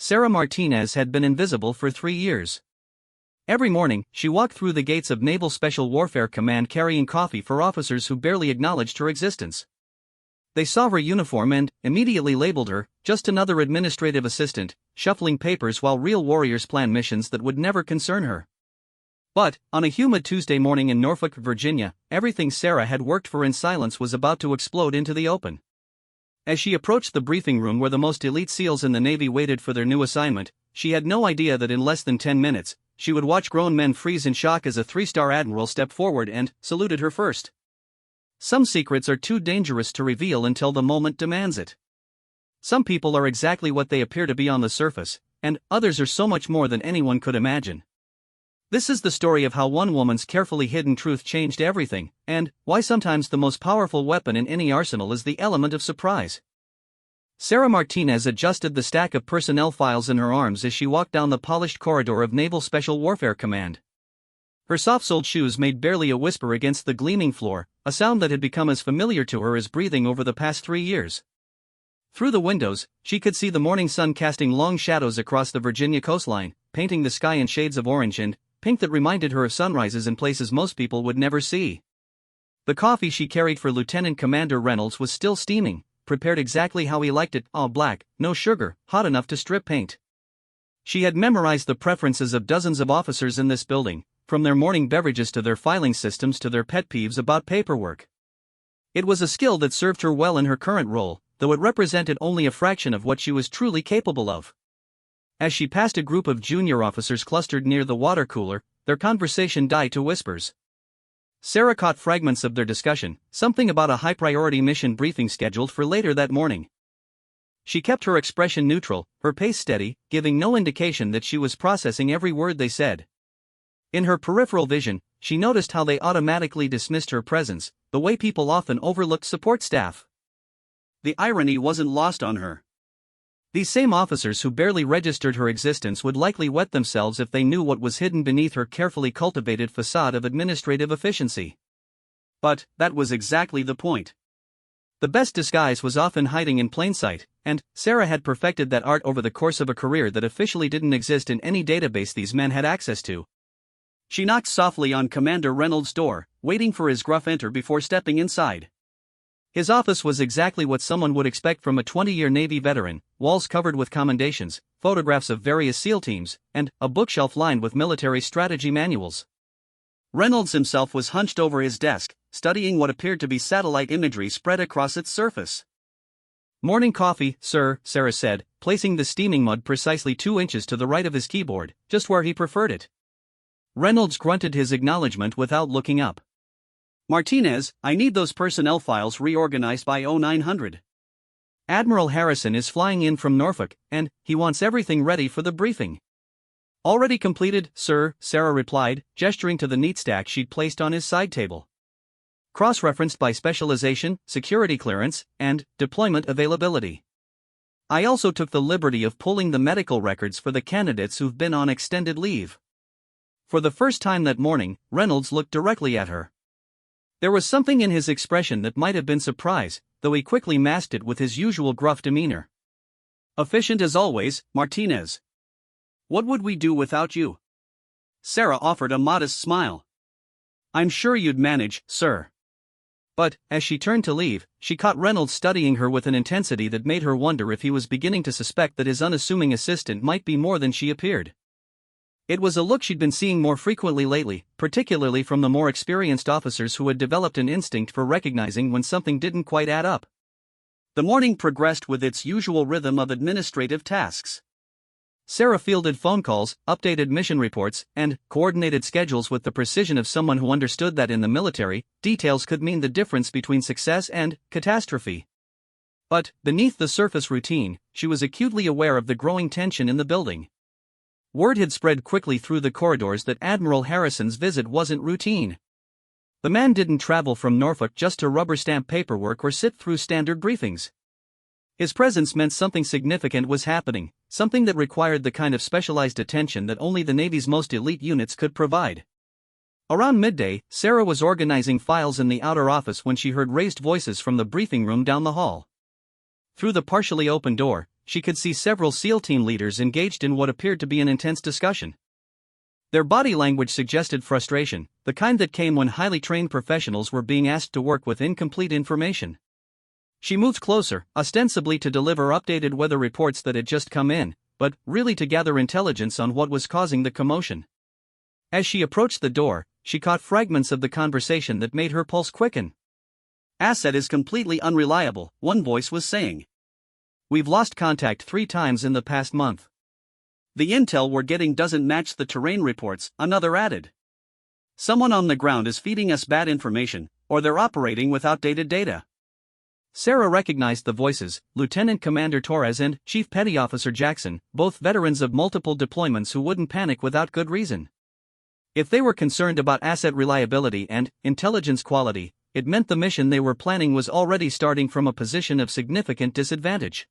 Sarah Martinez had been invisible for 3 years. Every morning, she walked through the gates of Naval Special Warfare Command carrying coffee for officers who barely acknowledged her existence. They saw her uniform and immediately labeled her just another administrative assistant, shuffling papers while real warriors plan missions that would never concern her. But, on a humid Tuesday morning in Norfolk, Virginia, everything Sarah had worked for in silence was about to explode into the open. As she approached the briefing room where the most elite SEALs in the Navy waited for their new assignment, she had no idea that in less than 10 minutes, she would watch grown men freeze in shock as a 3-star admiral stepped forward and saluted her first. Some secrets are too dangerous to reveal until the moment demands it. Some people are exactly what they appear to be on the surface, and others are so much more than anyone could imagine. This is the story of how one woman's carefully hidden truth changed everything, and why sometimes the most powerful weapon in any arsenal is the element of surprise. Sarah Martinez adjusted the stack of personnel files in her arms as she walked down the polished corridor of Naval Special Warfare Command. Her soft-soled shoes made barely a whisper against the gleaming floor, a sound that had become as familiar to her as breathing over the past 3 years. Through the windows, she could see the morning sun casting long shadows across the Virginia coastline, painting the sky in shades of orange and pink that reminded her of sunrises in places most people would never see. The coffee she carried for Lieutenant Commander Reynolds was still steaming, prepared exactly how he liked it, all black, no sugar, hot enough to strip paint. She had memorized the preferences of dozens of officers in this building, from their morning beverages to their filing systems to their pet peeves about paperwork. It was a skill that served her well in her current role, though it represented only a fraction of what she was truly capable of. As she passed a group of junior officers clustered near the water cooler, their conversation died to whispers. Sarah caught fragments of their discussion, something about a high-priority mission briefing scheduled for later that morning. She kept her expression neutral, her pace steady, giving no indication that she was processing every word they said. In her peripheral vision, she noticed how they automatically dismissed her presence, the way people often overlooked support staff. The irony wasn't lost on her. These same officers who barely registered her existence would likely wet themselves if they knew what was hidden beneath her carefully cultivated facade of administrative efficiency. But that was exactly the point. The best disguise was often hiding in plain sight, and Sarah had perfected that art over the course of a career that officially didn't exist in any database these men had access to. She knocked softly on Commander Reynolds' door, waiting for his gruff enter before stepping inside. His office was exactly what someone would expect from a 20-year Navy veteran, walls covered with commendations, photographs of various SEAL teams, and a bookshelf lined with military strategy manuals. Reynolds himself was hunched over his desk, studying what appeared to be satellite imagery spread across its surface. "Morning coffee, sir," Sarah said, placing the steaming mug precisely 2 inches to the right of his keyboard, just where he preferred it. Reynolds grunted his acknowledgement without looking up. "Martinez, I need those personnel files reorganized by 0900. Admiral Harrison is flying in from Norfolk, and he wants everything ready for the briefing." "Already completed, sir," Sarah replied, gesturing to the neat stack she'd placed on his side table. "Cross-referenced by specialization, security clearance, and deployment availability. I also took the liberty of pulling the medical records for the candidates who've been on extended leave." For the first time that morning, Reynolds looked directly at her. There was something in his expression that might have been surprise, though he quickly masked it with his usual gruff demeanor. "Efficient as always, Martinez. What would we do without you?" Sarah offered a modest smile. "I'm sure you'd manage, sir." But, as she turned to leave, she caught Reynolds studying her with an intensity that made her wonder if he was beginning to suspect that his unassuming assistant might be more than she appeared. It was a look she'd been seeing more frequently lately, particularly from the more experienced officers who had developed an instinct for recognizing when something didn't quite add up. The morning progressed with its usual rhythm of administrative tasks. Sarah fielded phone calls, updated mission reports, and coordinated schedules with the precision of someone who understood that in the military, details could mean the difference between success and catastrophe. But, beneath the surface routine, she was acutely aware of the growing tension in the building. Word had spread quickly through the corridors that Admiral Harrison's visit wasn't routine. The man didn't travel from Norfolk just to rubber stamp paperwork or sit through standard briefings. His presence meant something significant was happening, something that required the kind of specialized attention that only the Navy's most elite units could provide. Around midday, Sarah was organizing files in the outer office when she heard raised voices from the briefing room down the hall. Through the partially open door, she could see several SEAL team leaders engaged in what appeared to be an intense discussion. Their body language suggested frustration, the kind that came when highly trained professionals were being asked to work with incomplete information. She moved closer, ostensibly to deliver updated weather reports that had just come in, but really to gather intelligence on what was causing the commotion. As she approached the door, she caught fragments of the conversation that made her pulse quicken. "Asset is completely unreliable," one voice was saying. "We've lost contact 3 times in the past month. The intel we're getting doesn't match the terrain reports," another added. "Someone on the ground is feeding us bad information, or they're operating with outdated data." Sarah recognized the voices, Lieutenant Commander Torres and Chief Petty Officer Jackson, both veterans of multiple deployments who wouldn't panic without good reason. If they were concerned about asset reliability and intelligence quality, it meant the mission they were planning was already starting from a position of significant disadvantage.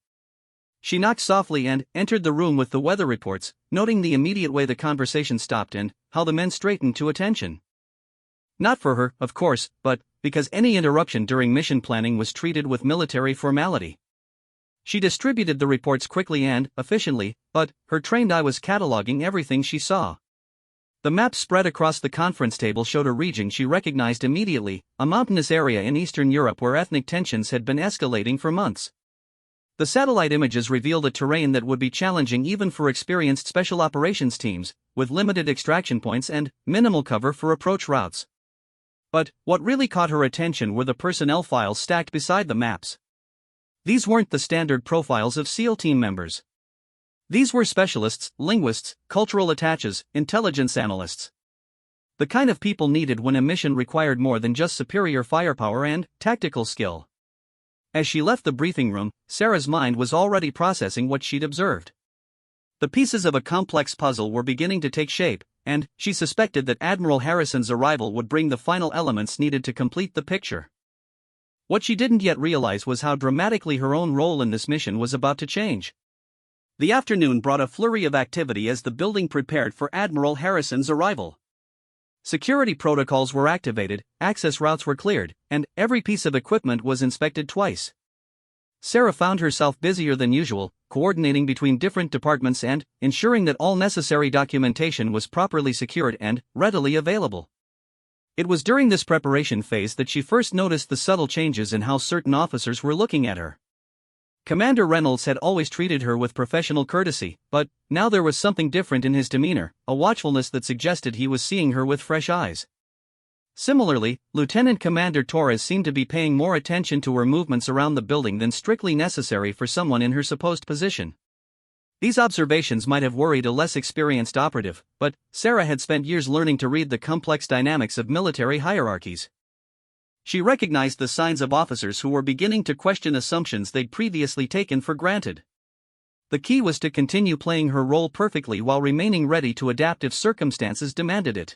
She knocked softly and entered the room with the weather reports, noting the immediate way the conversation stopped and how the men straightened to attention. Not for her, of course, but because any interruption during mission planning was treated with military formality. She distributed the reports quickly and efficiently, but her trained eye was cataloging everything she saw. The map spread across the conference table showed a region she recognized immediately, a mountainous area in Eastern Europe where ethnic tensions had been escalating for months. The satellite images revealed a terrain that would be challenging even for experienced special operations teams, with limited extraction points and minimal cover for approach routes. But what really caught her attention were the personnel files stacked beside the maps. These weren't the standard profiles of SEAL team members. These were specialists, linguists, cultural attaches, intelligence analysts. The kind of people needed when a mission required more than just superior firepower and tactical skill. As she left the briefing room, Sarah's mind was already processing what she'd observed. The pieces of a complex puzzle were beginning to take shape, and she suspected that Admiral Harrison's arrival would bring the final elements needed to complete the picture. What she didn't yet realize was how dramatically her own role in this mission was about to change. The afternoon brought a flurry of activity as the building prepared for Admiral Harrison's arrival. Security protocols were activated, access routes were cleared, and every piece of equipment was inspected twice. Sarah found herself busier than usual, coordinating between different departments and ensuring that all necessary documentation was properly secured and readily available. It was during this preparation phase that she first noticed the subtle changes in how certain officers were looking at her. Commander Reynolds had always treated her with professional courtesy, but now there was something different in his demeanor, a watchfulness that suggested he was seeing her with fresh eyes. Similarly, Lieutenant Commander Torres seemed to be paying more attention to her movements around the building than strictly necessary for someone in her supposed position. These observations might have worried a less experienced operative, but Sarah had spent years learning to read the complex dynamics of military hierarchies. She recognized the signs of officers who were beginning to question assumptions they'd previously taken for granted. The key was to continue playing her role perfectly while remaining ready to adapt if circumstances demanded it.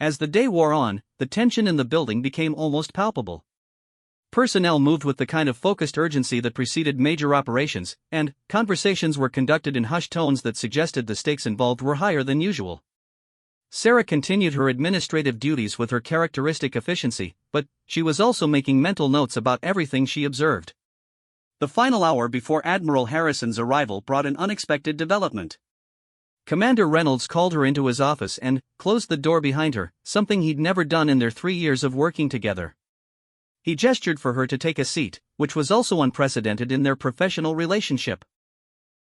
As the day wore on, the tension in the building became almost palpable. Personnel moved with the kind of focused urgency that preceded major operations, and conversations were conducted in hushed tones that suggested the stakes involved were higher than usual. Sarah continued her administrative duties with her characteristic efficiency, but she was also making mental notes about everything she observed. The final hour before Admiral Harrison's arrival brought an unexpected development. Commander Reynolds called her into his office and closed the door behind her, something he'd never done in their 3 years of working together. He gestured for her to take a seat, which was also unprecedented in their professional relationship.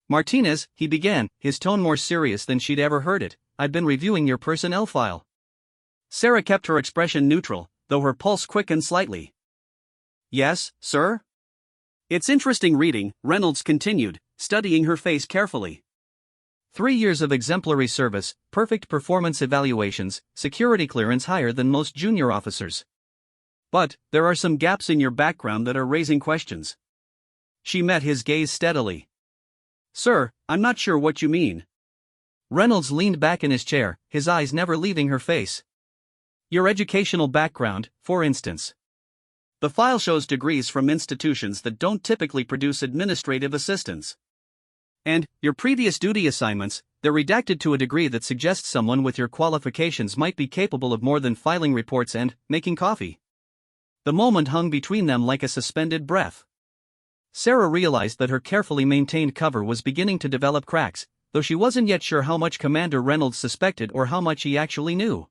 "Martinez," he began, his tone more serious than she'd ever heard it, "I'd been reviewing your personnel file." Sarah kept her expression neutral, though her pulse quickened slightly. "Yes, sir?" "It's interesting reading," Reynolds continued, studying her face carefully. 3 years of exemplary service, perfect performance evaluations, security clearance higher than most junior officers. But there are some gaps in your background that are raising questions." She met his gaze steadily. "Sir, I'm not sure what you mean." Reynolds leaned back in his chair, his eyes never leaving her face. "Your educational background, for instance. The file shows degrees from institutions that don't typically produce administrative assistants. And your previous duty assignments, they're redacted to a degree that suggests someone with your qualifications might be capable of more than filing reports and making coffee." The moment hung between them like a suspended breath. Sarah realized that her carefully maintained cover was beginning to develop cracks, though she wasn't yet sure how much Commander Reynolds suspected or how much he actually knew.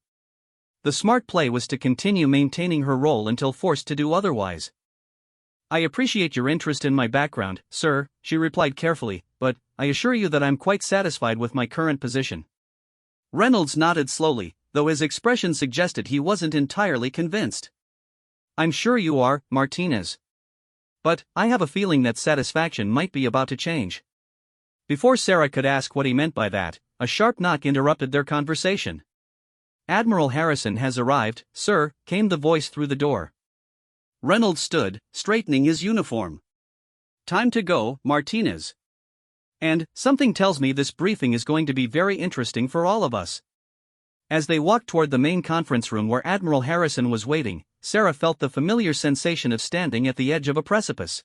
The smart play was to continue maintaining her role until forced to do otherwise. "I appreciate your interest in my background, sir," she replied carefully, "but I assure you that I'm quite satisfied with my current position." Reynolds nodded slowly, though his expression suggested he wasn't entirely convinced. "I'm sure you are, Martinez. But I have a feeling that satisfaction might be about to change." Before Sarah could ask what he meant by that, a sharp knock interrupted their conversation. "Admiral Harrison has arrived, sir," came the voice through the door. Reynolds stood, straightening his uniform. "Time to go, Martinez. And something tells me this briefing is going to be very interesting for all of us." As they walked toward the main conference room where Admiral Harrison was waiting, Sarah felt the familiar sensation of standing at the edge of a precipice.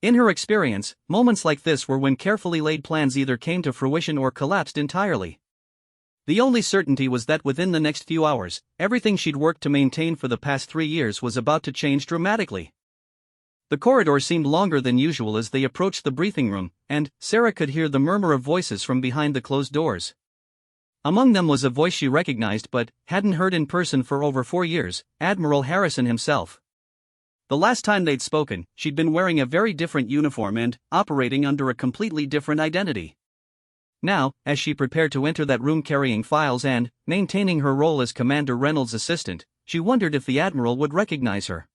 In her experience, moments like this were when carefully laid plans either came to fruition or collapsed entirely. The only certainty was that within the next few hours, everything she'd worked to maintain for the past 3 years was about to change dramatically. The corridor seemed longer than usual as they approached the briefing room, and Sarah could hear the murmur of voices from behind the closed doors. Among them was a voice she recognized but hadn't heard in person for over 4 years, Admiral Harrison himself. The last time they'd spoken, she'd been wearing a very different uniform and operating under a completely different identity. Now, as she prepared to enter that room carrying files and maintaining her role as Commander Reynolds' assistant, she wondered if the Admiral would recognize her.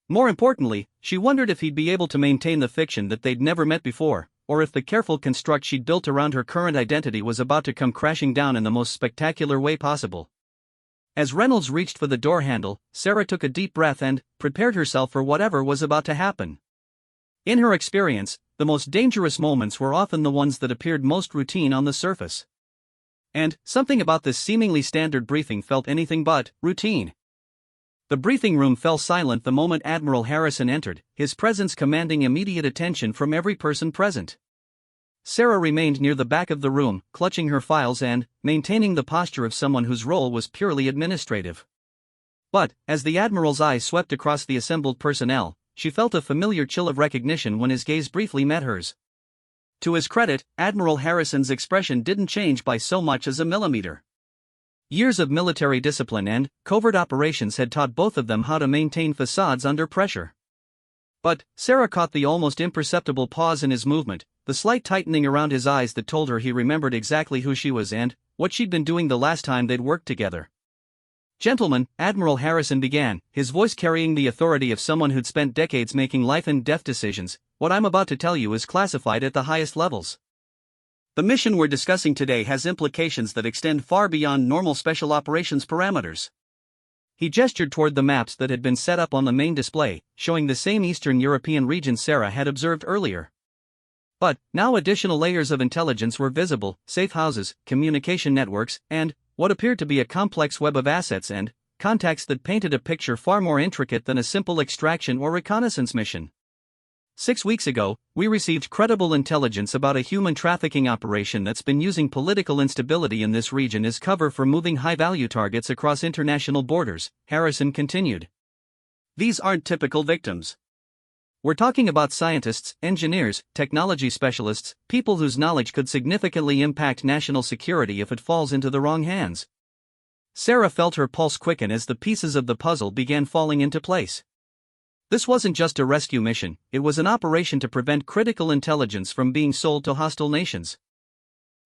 More importantly, she wondered if he'd be able to maintain the fiction that they'd never met before, or if the careful construct she'd built around her current identity was about to come crashing down in the most spectacular way possible. As Reynolds reached for the door handle, Sarah took a deep breath and prepared herself for whatever was about to happen. In her experience, the most dangerous moments were often the ones that appeared most routine on the surface. And something about this seemingly standard briefing felt anything but routine. The briefing room fell silent the moment Admiral Harrison entered, his presence commanding immediate attention from every person present. Sarah remained near the back of the room, clutching her files and maintaining the posture of someone whose role was purely administrative. But, as the Admiral's eyes swept across the assembled personnel, she felt a familiar chill of recognition when his gaze briefly met hers. To his credit, Admiral Harrison's expression didn't change by so much as a millimeter. Years of military discipline and covert operations had taught both of them how to maintain facades under pressure. But Sarah caught the almost imperceptible pause in his movement, the slight tightening around his eyes that told her he remembered exactly who she was and what she'd been doing the last time they'd worked together. "Gentlemen," Admiral Harrison began, his voice carrying the authority of someone who'd spent decades making life and death decisions, "what I'm about to tell you is classified at the highest levels. The mission we're discussing today has implications that extend far beyond normal special operations parameters." He gestured toward the maps that had been set up on the main display, showing the same Eastern European region Sarah had observed earlier. But now additional layers of intelligence were visible: safe houses, communication networks, and what appeared to be a complex web of assets and contacts that painted a picture far more intricate than a simple extraction or reconnaissance mission. 6 weeks ago, we received credible intelligence about a human trafficking operation that's been using political instability in this region as cover for moving high-value targets across international borders, Harrison continued. These aren't typical victims. We're talking about scientists, engineers, technology specialists, people whose knowledge could significantly impact national security if it falls into the wrong hands. Sarah felt her pulse quicken as the pieces of the puzzle began falling into place. This wasn't just a rescue mission, it was an operation to prevent critical intelligence from being sold to hostile nations.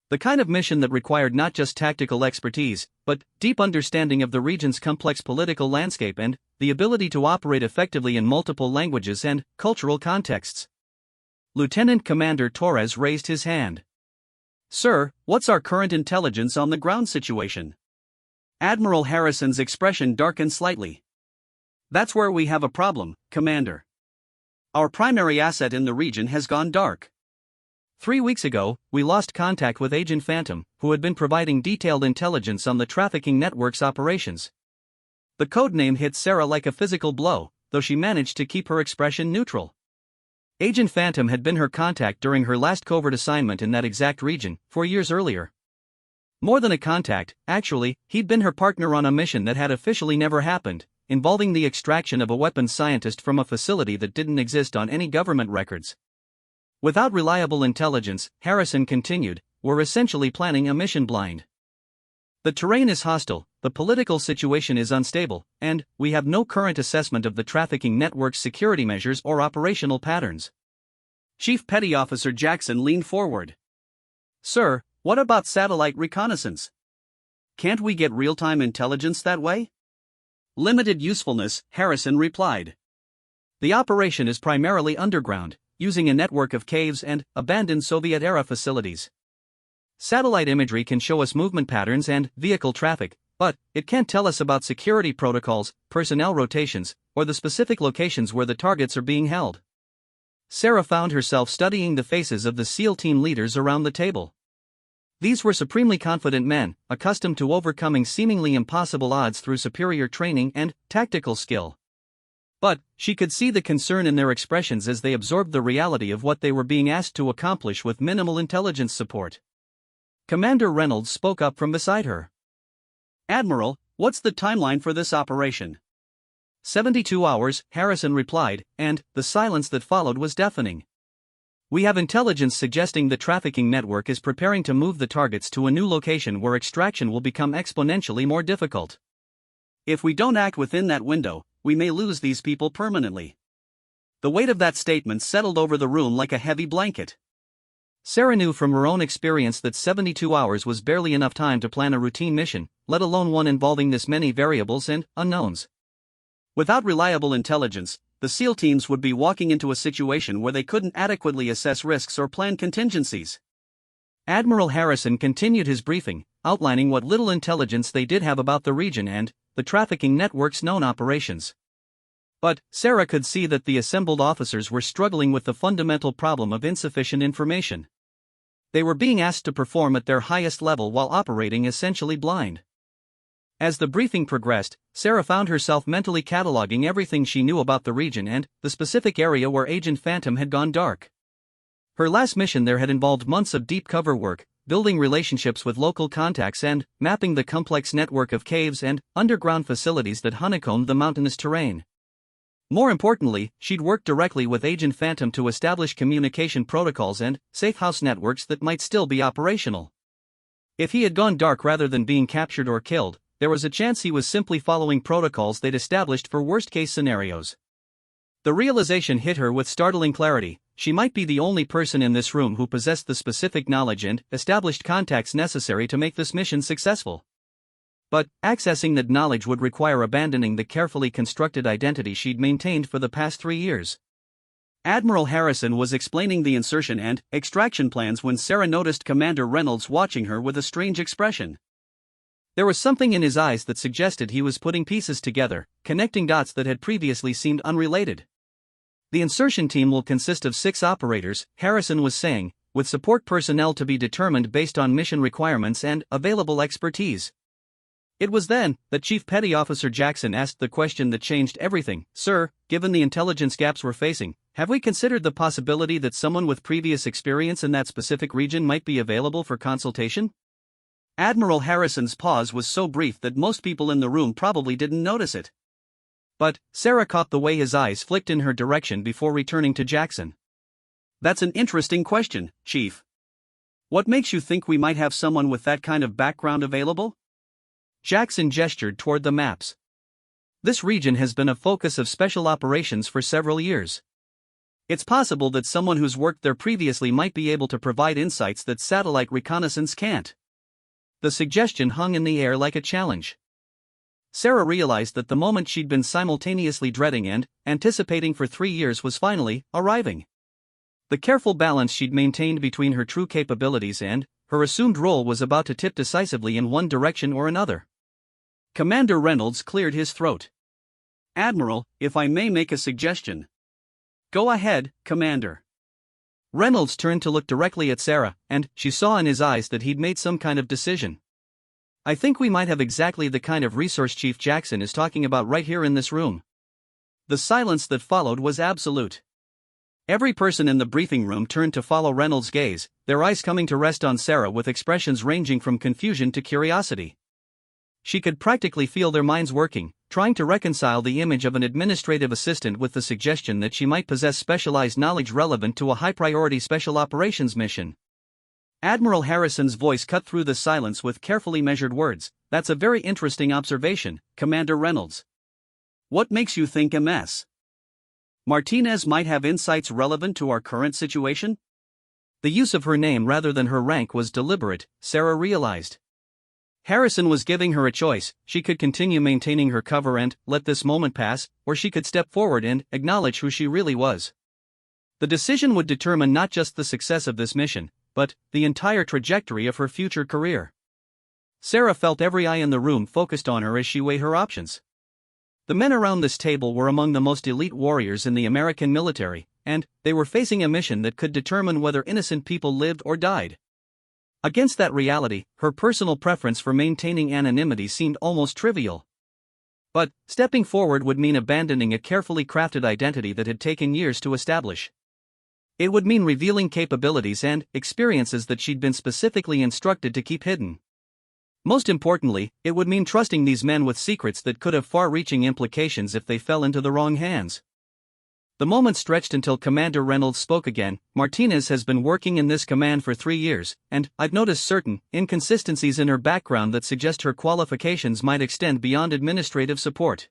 The kind of mission that required not just tactical expertise, but deep understanding of the region's complex political landscape and the ability to operate effectively in multiple languages and cultural contexts. Lieutenant Commander Torres raised his hand. "Sir, what's our current intelligence on the ground situation?" Admiral Harrison's expression darkened slightly. "That's where we have a problem, Commander. Our primary asset in the region has gone dark. 3 weeks ago, we lost contact with Agent Phantom, who had been providing detailed intelligence on the trafficking network's operations." The code name hit Sarah like a physical blow, though she managed to keep her expression neutral. Agent Phantom had been her contact during her last covert assignment in that exact region, 4 years earlier. More than a contact, actually, he'd been her partner on a mission that had officially never happened, involving the extraction of a weapons scientist from a facility that didn't exist on any government records. Without reliable intelligence, Harrison continued, we're essentially planning a mission blind. The terrain is hostile, the political situation is unstable, and we have no current assessment of the trafficking network's security measures or operational patterns. Chief Petty Officer Jackson leaned forward. Sir, what about satellite reconnaissance? Can't we get real-time intelligence that way? Limited usefulness, Harrison replied. The operation is primarily underground, using a network of caves and abandoned Soviet-era facilities. Satellite imagery can show us movement patterns and vehicle traffic, but it can't tell us about security protocols, personnel rotations, or the specific locations where the targets are being held. Sarah found herself studying the faces of the SEAL team leaders around the table. These were supremely confident men, accustomed to overcoming seemingly impossible odds through superior training and tactical skill. But she could see the concern in their expressions as they absorbed the reality of what they were being asked to accomplish with minimal intelligence support. Commander Reynolds spoke up from beside her. Admiral, what's the timeline for this operation? 72 hours, Harrison replied, and the silence that followed was deafening. We have intelligence suggesting the trafficking network is preparing to move the targets to a new location where extraction will become exponentially more difficult. If we don't act within that window, we may lose these people permanently. The weight of that statement settled over the room like a heavy blanket. Sarah knew from her own experience that 72 hours was barely enough time to plan a routine mission, let alone one involving this many variables and unknowns. Without reliable intelligence, the SEAL teams would be walking into a situation where they couldn't adequately assess risks or plan contingencies. Admiral Harrison continued his briefing, outlining what little intelligence they did have about the region and the trafficking network's known operations. But Sarah could see that the assembled officers were struggling with the fundamental problem of insufficient information. They were being asked to perform at their highest level while operating essentially blind. As the briefing progressed, Sarah found herself mentally cataloging everything she knew about the region and the specific area where Agent Phantom had gone dark. Her last mission there had involved months of deep cover work, building relationships with local contacts and mapping the complex network of caves and underground facilities that honeycombed the mountainous terrain. More importantly, she'd worked directly with Agent Phantom to establish communication protocols and safe house networks that might still be operational. If he had gone dark rather than being captured or killed, there was a chance he was simply following protocols they'd established for worst-case scenarios. The realization hit her with startling clarity. She might be the only person in this room who possessed the specific knowledge and established contacts necessary to make this mission successful. But accessing that knowledge would require abandoning the carefully constructed identity she'd maintained for the past 3 years. Admiral Harrison was explaining the insertion and extraction plans when Sarah noticed Commander Reynolds watching her with a strange expression. There was something in his eyes that suggested he was putting pieces together, connecting dots that had previously seemed unrelated. The insertion team will consist of 6 operators, Harrison was saying, with support personnel to be determined based on mission requirements and available expertise. It was then that Chief Petty Officer Jackson asked the question that changed everything. Sir, given the intelligence gaps we're facing, have we considered the possibility that someone with previous experience in that specific region might be available for consultation? Admiral Harrison's pause was so brief that most people in the room probably didn't notice it. But Sarah caught the way his eyes flicked in her direction before returning to Jackson. That's an interesting question, Chief. What makes you think we might have someone with that kind of background available? Jackson gestured toward the maps. This region has been a focus of special operations for several years. It's possible that someone who's worked there previously might be able to provide insights that satellite reconnaissance can't. The suggestion hung in the air like a challenge. Sarah realized that the moment she'd been simultaneously dreading and anticipating for 3 years was finally arriving. The careful balance she'd maintained between her true capabilities and her assumed role was about to tip decisively in one direction or another. Commander Reynolds cleared his throat. Admiral, if I may make a suggestion. Go ahead, Commander. Reynolds turned to look directly at Sarah, and she saw in his eyes that he'd made some kind of decision. I think we might have exactly the kind of resource Chief Jackson is talking about right here in this room. The silence that followed was absolute. Every person in the briefing room turned to follow Reynolds' gaze, their eyes coming to rest on Sarah with expressions ranging from confusion to curiosity. She could practically feel their minds working, trying to reconcile the image of an administrative assistant with the suggestion that she might possess specialized knowledge relevant to a high-priority special operations mission. Admiral Harrison's voice cut through the silence with carefully measured words. "That's a very interesting observation, Commander Reynolds. What makes you think Ms. Martinez might have insights relevant to our current situation?" The use of her name rather than her rank was deliberate, Sarah realized. Harrison was giving her a choice. She could continue maintaining her cover and let this moment pass, or she could step forward and acknowledge who she really was. The decision would determine not just the success of this mission, but the entire trajectory of her future career. Sarah felt every eye in the room focused on her as she weighed her options. The men around this table were among the most elite warriors in the American military, and they were facing a mission that could determine whether innocent people lived or died. Against that reality, her personal preference for maintaining anonymity seemed almost trivial. But stepping forward would mean abandoning a carefully crafted identity that had taken years to establish. It would mean revealing capabilities and experiences that she'd been specifically instructed to keep hidden. Most importantly, it would mean trusting these men with secrets that could have far-reaching implications if they fell into the wrong hands. The moment stretched until Commander Reynolds spoke again. "Martinez has been working in this command for 3 years, and I've noticed certain inconsistencies in her background that suggest her qualifications might extend beyond administrative support."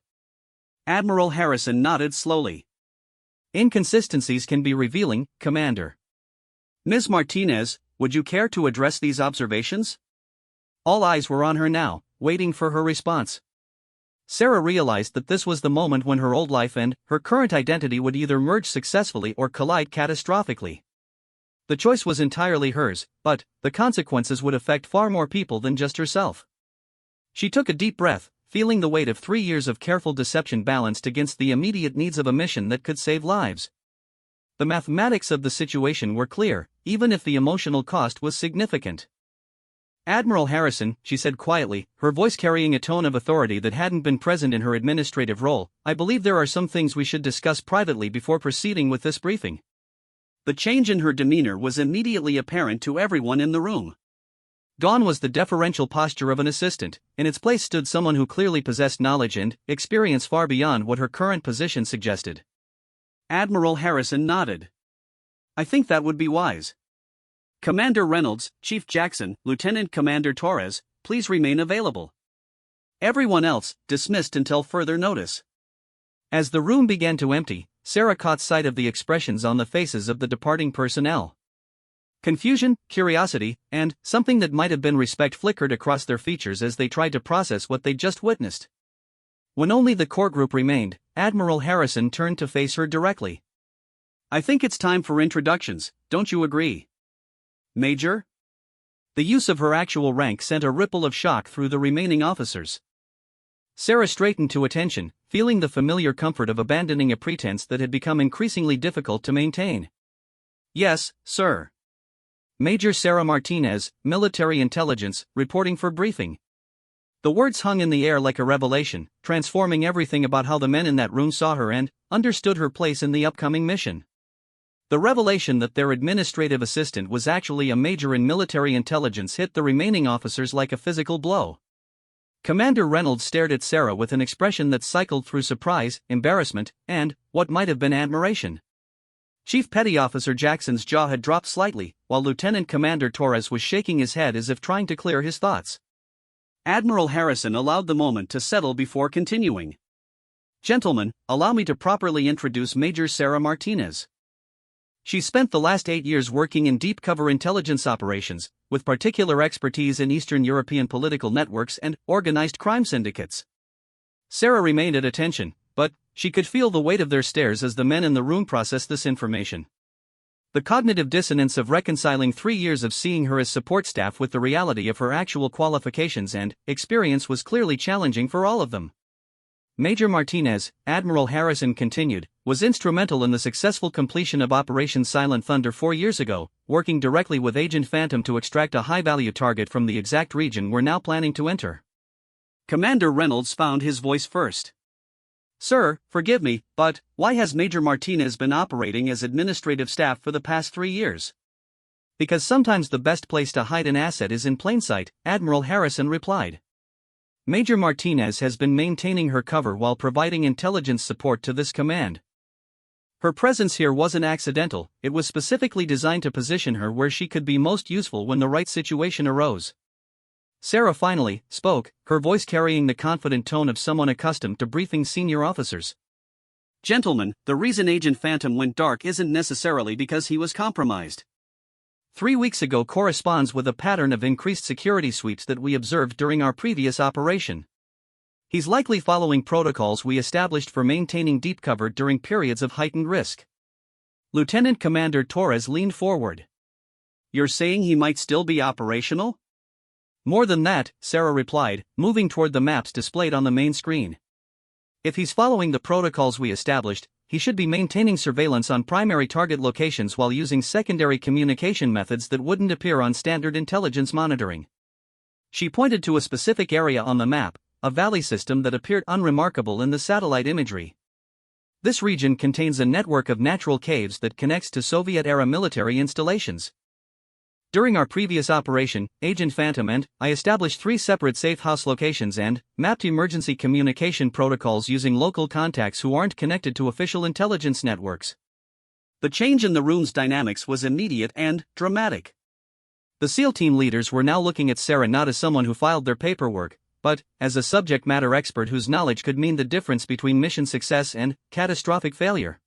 Admiral Harrison nodded slowly. "Inconsistencies can be revealing, Commander. Ms. Martinez, would you care to address these observations?" All eyes were on her now, waiting for her response. Sarah realized that this was the moment when her old life and her current identity would either merge successfully or collide catastrophically. The choice was entirely hers, but the consequences would affect far more people than just herself. She took a deep breath, feeling the weight of 3 years of careful deception balanced against the immediate needs of a mission that could save lives. The mathematics of the situation were clear, even if the emotional cost was significant. "Admiral Harrison," she said quietly, her voice carrying a tone of authority that hadn't been present in her administrative role, "I believe there are some things we should discuss privately before proceeding with this briefing." The change in her demeanor was immediately apparent to everyone in the room. Gone was the deferential posture of an assistant. In its place stood someone who clearly possessed knowledge and experience far beyond what her current position suggested. Admiral Harrison nodded. "I think that would be wise. Commander Reynolds, Chief Jackson, Lieutenant Commander Torres, please remain available." Everyone else, dismissed until further notice. As the room began to empty, Sarah caught sight of the expressions on the faces of the departing personnel. Confusion, curiosity, and something that might have been respect flickered across their features as they tried to process what they'd just witnessed. When only the core group remained, Admiral Harrison turned to face her directly. "I think it's time for introductions, don't you agree, Major?" The use of her actual rank sent a ripple of shock through the remaining officers. Sarah straightened to attention, feeling the familiar comfort of abandoning a pretense that had become increasingly difficult to maintain. "Yes, sir. Major Sarah Martinez, Military Intelligence, reporting for briefing." The words hung in the air like a revelation, transforming everything about how the men in that room saw her and understood her place in the upcoming mission. The revelation that their administrative assistant was actually a major in military intelligence hit the remaining officers like a physical blow. Commander Reynolds stared at Sarah with an expression that cycled through surprise, embarrassment, and what might have been admiration. Chief Petty Officer Jackson's jaw had dropped slightly, while Lieutenant Commander Torres was shaking his head as if trying to clear his thoughts. Admiral Harrison allowed the moment to settle before continuing. "Gentlemen, allow me to properly introduce Major Sarah Martinez. She spent the last 8 years working in deep cover intelligence operations, with particular expertise in Eastern European political networks and organized crime syndicates." Sarah remained at attention, but she could feel the weight of their stares as the men in the room processed this information. The cognitive dissonance of reconciling 3 years of seeing her as support staff with the reality of her actual qualifications and experience was clearly challenging for all of them. "Major Martinez," Admiral Harrison continued, "was instrumental in the successful completion of Operation Silent Thunder 4 years ago, working directly with Agent Phantom to extract a high-value target from the exact region we're now planning to enter." Commander Reynolds found his voice first. "Sir, forgive me, but why has Major Martinez been operating as administrative staff for the past 3 years?" "Because sometimes the best place to hide an asset is in plain sight," Admiral Harrison replied. Major Martinez has been maintaining her cover while providing intelligence support to this command. Her presence here wasn't accidental, it was specifically designed to position her where she could be most useful when the right situation arose. Sarah finally spoke, her voice carrying the confident tone of someone accustomed to briefing senior officers. Gentlemen, the reason Agent Phantom went dark isn't necessarily because he was compromised. 3 weeks ago corresponds with a pattern of increased security sweeps that we observed during our previous operation. He's likely following protocols we established for maintaining deep cover during periods of heightened risk. Lieutenant Commander Torres leaned forward. You're saying he might still be operational? More than that, Sarah replied, moving toward the maps displayed on the main screen. If he's following the protocols we established, he should be maintaining surveillance on primary target locations while using secondary communication methods that wouldn't appear on standard intelligence monitoring. She pointed to a specific area on the map, a valley system that appeared unremarkable in the satellite imagery. This region contains a network of natural caves that connects to Soviet-era military installations. During our previous operation, Agent Phantom and I established 3 separate safe house locations and mapped emergency communication protocols using local contacts who aren't connected to official intelligence networks. The change in the room's dynamics was immediate and dramatic. The SEAL team leaders were now looking at Sarah not as someone who filed their paperwork, but as a subject matter expert whose knowledge could mean the difference between mission success and catastrophic failure.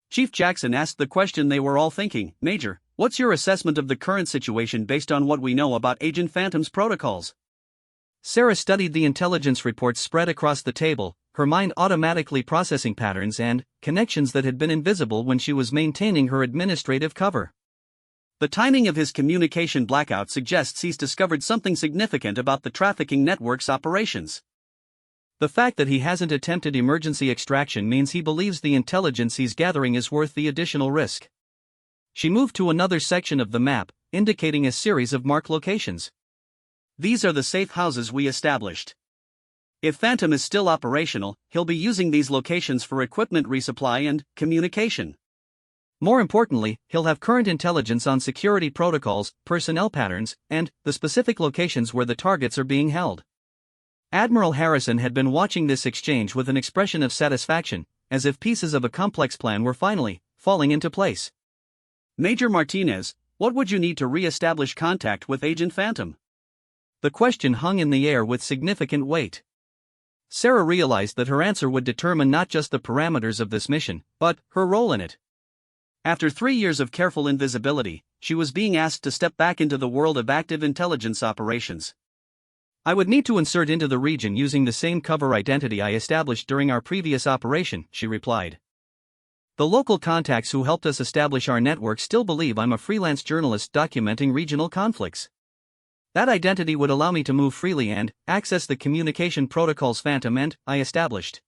Chief Jackson asked the question they were all thinking, Major, what's your assessment of the current situation based on what we know about Agent Phantom's protocols? Sarah studied the intelligence reports spread across the table, her mind automatically processing patterns and connections that had been invisible when she was maintaining her administrative cover. The timing of his communication blackout suggests he's discovered something significant about the trafficking network's operations. The fact that he hasn't attempted emergency extraction means he believes the intelligence he's gathering is worth the additional risk. She moved to another section of the map, indicating a series of marked locations. These are the safe houses we established. If Phantom is still operational, he'll be using these locations for equipment resupply and communication. More importantly, he'll have current intelligence on security protocols, personnel patterns, and the specific locations where the targets are being held. Admiral Harrison had been watching this exchange with an expression of satisfaction, as if pieces of a complex plan were finally falling into place. Major Martinez, what would you need to re-establish contact with Agent Phantom? The question hung in the air with significant weight. Sarah realized that her answer would determine not just the parameters of this mission, but her role in it. After 3 years of careful invisibility, she was being asked to step back into the world of active intelligence operations. I would need to insert into the region using the same cover identity I established during our previous operation, she replied. The local contacts who helped us establish our network still believe I'm a freelance journalist documenting regional conflicts. That identity would allow me to move freely and access the communication protocols Phantom and I established.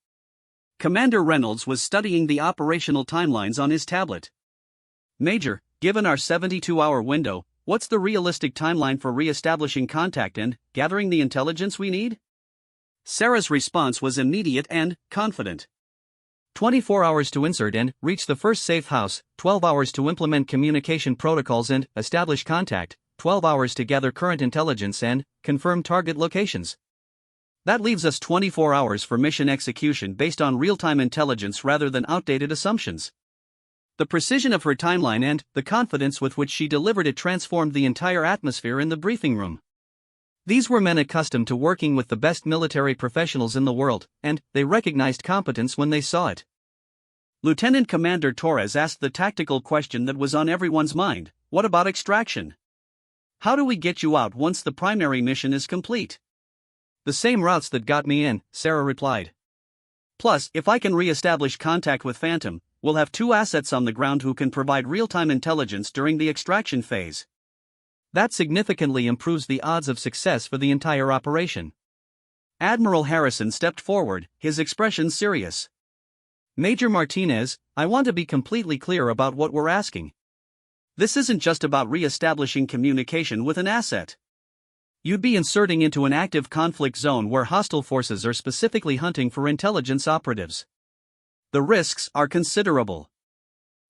Commander Reynolds was studying the operational timelines on his tablet. Major, given our 72-hour window, what's the realistic timeline for re-establishing contact and gathering the intelligence we need? Sarah's response was immediate and confident. 24 hours to insert and reach the first safe house, 12 hours to implement communication protocols and establish contact, 12 hours to gather current intelligence and confirm target locations. That leaves us 24 hours for mission execution based on real-time intelligence rather than outdated assumptions. The precision of her timeline and the confidence with which she delivered it transformed the entire atmosphere in the briefing room. These were men accustomed to working with the best military professionals in the world, and they recognized competence when they saw it. Lieutenant Commander Torres asked the tactical question that was on everyone's mind: what about extraction? How do we get you out once the primary mission is complete? The same routes that got me in, Sarah replied. Plus, if I can re-establish contact with Phantom, we'll have 2 assets on the ground who can provide real-time intelligence during the extraction phase. That significantly improves the odds of success for the entire operation. Admiral Harrison stepped forward, his expression serious. Major Martinez, I want to be completely clear about what we're asking. This isn't just about re-establishing communication with an asset. You'd be inserting into an active conflict zone where hostile forces are specifically hunting for intelligence operatives. The risks are considerable.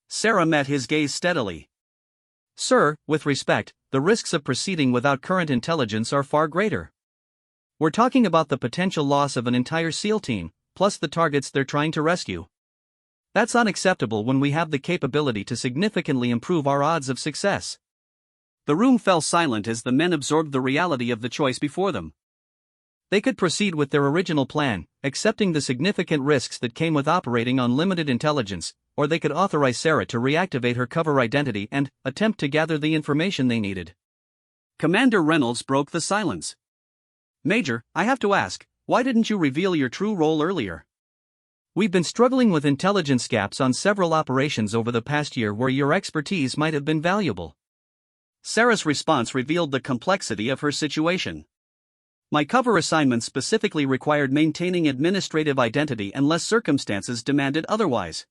Sarah met his gaze steadily. Sir, with respect, the risks of proceeding without current intelligence are far greater. We're talking about the potential loss of an entire SEAL team, plus the targets they're trying to rescue. That's unacceptable when we have the capability to significantly improve our odds of success. The room fell silent as the men absorbed the reality of the choice before them. They could proceed with their original plan, accepting the significant risks that came with operating on limited intelligence, or they could authorize Sarah to reactivate her cover identity and attempt to gather the information they needed. Commander Reynolds broke the silence. "Major, I have to ask, why didn't you reveal your true role earlier?" "We've been struggling with intelligence gaps on several operations over the past year where your expertise might have been valuable." Sarah's response revealed the complexity of her situation. "My cover assignment specifically required maintaining administrative identity unless circumstances demanded otherwise.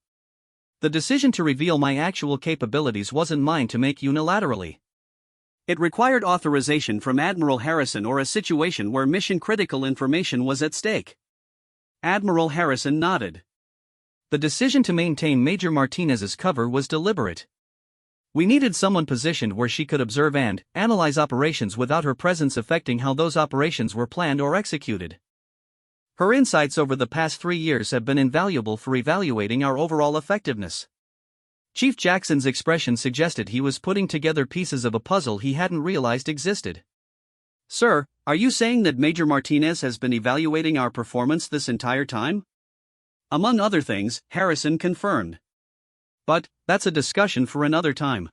The decision to reveal my actual capabilities wasn't mine to make unilaterally. It required authorization from Admiral Harrison or a situation where mission-critical information was at stake." Admiral Harrison nodded. "The decision to maintain Major Martinez's cover was deliberate. We needed someone positioned where she could observe and analyze operations without her presence affecting how those operations were planned or executed. Her insights over the past 3 years have been invaluable for evaluating our overall effectiveness." Chief Jackson's expression suggested he was putting together pieces of a puzzle he hadn't realized existed. "Sir, are you saying that Major Martinez has been evaluating our performance this entire time?" Among other things, Harrison confirmed. "But that's a discussion for another time.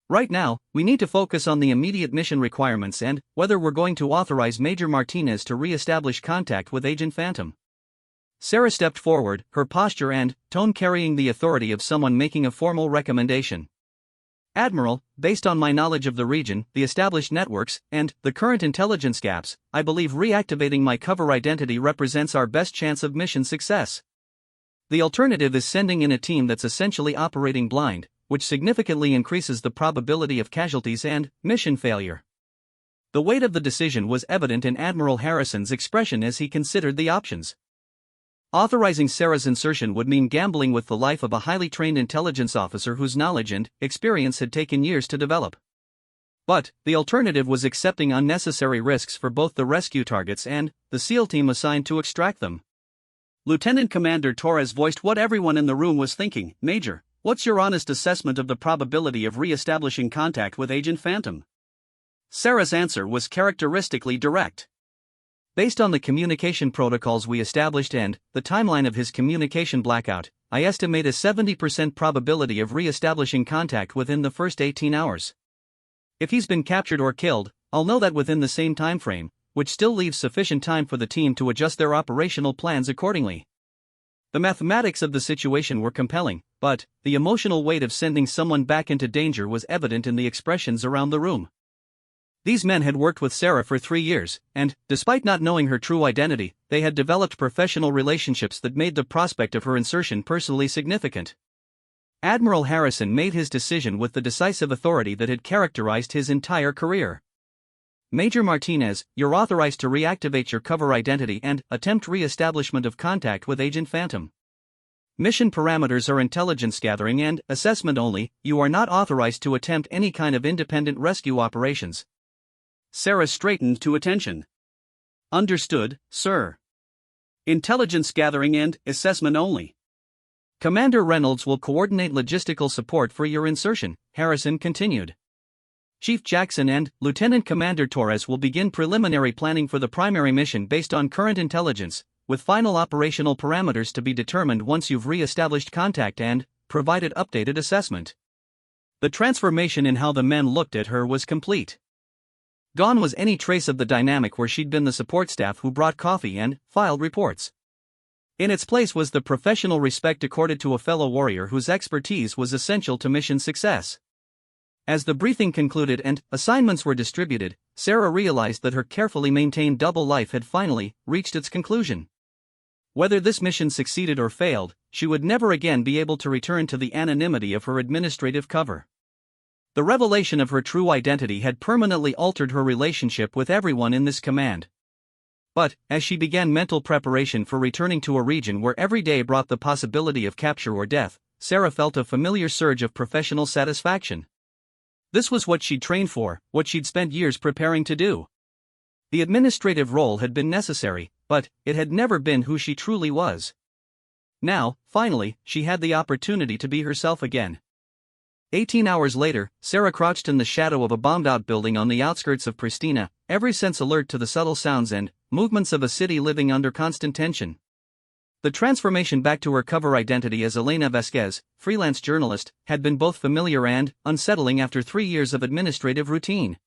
Right now, we need to focus on the immediate mission requirements and whether we're going to authorize Major Martinez to re-establish contact with Agent Phantom." Sarah stepped forward, her posture and tone carrying the authority of someone making a formal recommendation. "Admiral, based on my knowledge of the region, the established networks, and the current intelligence gaps, I believe reactivating my cover identity represents our best chance of mission success. The alternative is sending in a team that's essentially operating blind, which significantly increases the probability of casualties and mission failure." The weight of the decision was evident in Admiral Harrison's expression as he considered the options. Authorizing Sarah's insertion would mean gambling with the life of a highly trained intelligence officer whose knowledge and experience had taken years to develop. But the alternative was accepting unnecessary risks for both the rescue targets and the SEAL team assigned to extract them. Lieutenant Commander Torres voiced what everyone in the room was thinking. "Major, what's your honest assessment of the probability of re-establishing contact with Agent Phantom?" Sarah's answer was characteristically direct. "Based on the communication protocols we established and the timeline of his communication blackout, I estimate a 70% probability of re-establishing contact within the first 18 hours. If he's been captured or killed, I'll know that within the same time frame, which still leaves sufficient time for the team to adjust their operational plans accordingly." The mathematics of the situation were compelling, but the emotional weight of sending someone back into danger was evident in the expressions around the room. These men had worked with Sarah for 3 years, and, despite not knowing her true identity, they had developed professional relationships that made the prospect of her insertion personally significant. Admiral Harrison made his decision with the decisive authority that had characterized his entire career. "Major Martinez, you're authorized to reactivate your cover identity and attempt re-establishment of contact with Agent Phantom. Mission parameters are intelligence gathering and assessment only. You are not authorized to attempt any kind of independent rescue operations." Sarah straightened to attention. "Understood, sir. Intelligence gathering and assessment only." "Commander Reynolds will coordinate logistical support for your insertion," Harrison continued. "Chief Jackson and Lieutenant Commander Torres will begin preliminary planning for the primary mission based on current intelligence, with final operational parameters to be determined once you've re-established contact and provided updated assessment." The transformation in how the men looked at her was complete. Gone was any trace of the dynamic where she'd been the support staff who brought coffee and filed reports. In its place was the professional respect accorded to a fellow warrior whose expertise was essential to mission success. As the briefing concluded and assignments were distributed, Sarah realized that her carefully maintained double life had finally reached its conclusion. Whether this mission succeeded or failed, she would never again be able to return to the anonymity of her administrative cover. The revelation of her true identity had permanently altered her relationship with everyone in this command. But, as she began mental preparation for returning to a region where every day brought the possibility of capture or death, Sarah felt a familiar surge of professional satisfaction. This was what she'd trained for, what she'd spent years preparing to do. The administrative role had been necessary, but it had never been who she truly was. Now, finally, she had the opportunity to be herself again. 18 hours later, Sarah crouched in the shadow of a bombed-out building on the outskirts of Pristina, every sense alert to the subtle sounds and movements of a city living under constant tension. The transformation back to her cover identity as Elena Vasquez, freelance journalist, had been both familiar and unsettling after 3 years of administrative routine.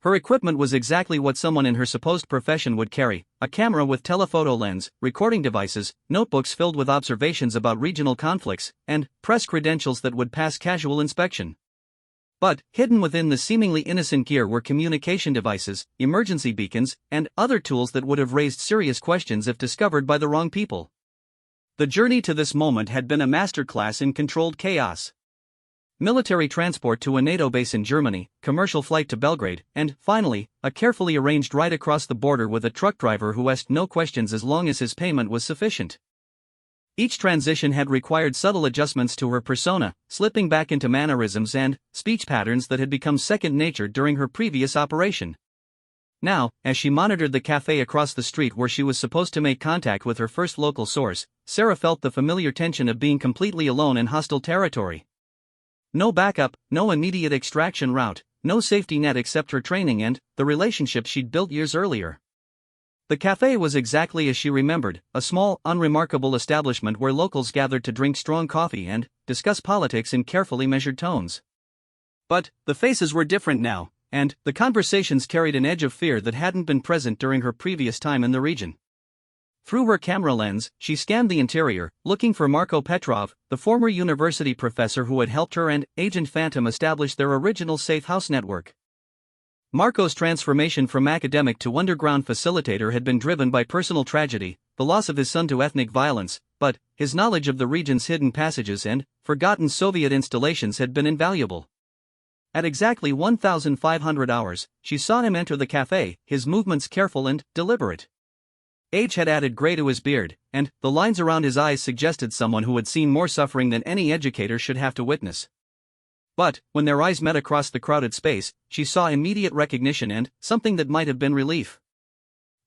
Her equipment was exactly what someone in her supposed profession would carry: a camera with telephoto lens, recording devices, notebooks filled with observations about regional conflicts, and press credentials that would pass casual inspection. But, hidden within the seemingly innocent gear were communication devices, emergency beacons, and other tools that would have raised serious questions if discovered by the wrong people. The journey to this moment had been a masterclass in controlled chaos. Military transport to a NATO base in Germany, commercial flight to Belgrade, and, finally, a carefully arranged ride across the border with a truck driver who asked no questions as long as his payment was sufficient. Each transition had required subtle adjustments to her persona, slipping back into mannerisms and speech patterns that had become second nature during her previous operation. Now, as she monitored the cafe across the street where she was supposed to make contact with her first local source, Sarah felt the familiar tension of being completely alone in hostile territory. No backup, no immediate extraction route, no safety net except her training and the relationship she'd built years earlier. The cafe was exactly as she remembered, a small, unremarkable establishment where locals gathered to drink strong coffee and discuss politics in carefully measured tones. But the faces were different now, and the conversations carried an edge of fear that hadn't been present during her previous time in the region. Through her camera lens, she scanned the interior, looking for Marko Petrov, the former university professor who had helped her and Agent Phantom establish their original safe house network. Marko's transformation from academic to underground facilitator had been driven by personal tragedy, the loss of his son to ethnic violence, but his knowledge of the region's hidden passages and forgotten Soviet installations had been invaluable. At exactly 1,500 hours, she saw him enter the cafe, his movements careful and deliberate. Age had added gray to his beard, and the lines around his eyes suggested someone who had seen more suffering than any educator should have to witness. But, when their eyes met across the crowded space, she saw immediate recognition and something that might have been relief.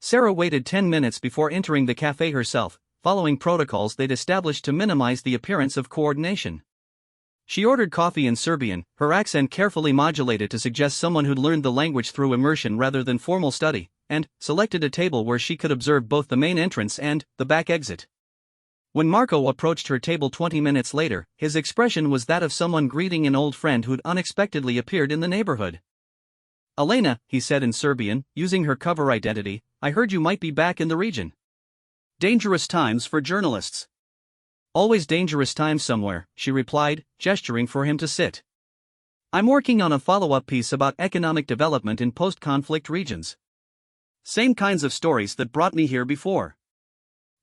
Sarah waited 10 minutes before entering the cafe herself, following protocols they'd established to minimize the appearance of coordination. She ordered coffee in Serbian, her accent carefully modulated to suggest someone who'd learned the language through immersion rather than formal study, and selected a table where she could observe both the main entrance and the back exit. When Marko approached her table 20 minutes later, his expression was that of someone greeting an old friend who'd unexpectedly appeared in the neighborhood. "Elena," he said in Serbian, using her cover identity, "I heard you might be back in the region." Dangerous times for journalists. "Always dangerous times somewhere," she replied, gesturing for him to sit. "I'm working on a follow-up piece about economic development in post-conflict regions. Same kinds of stories that brought me here before."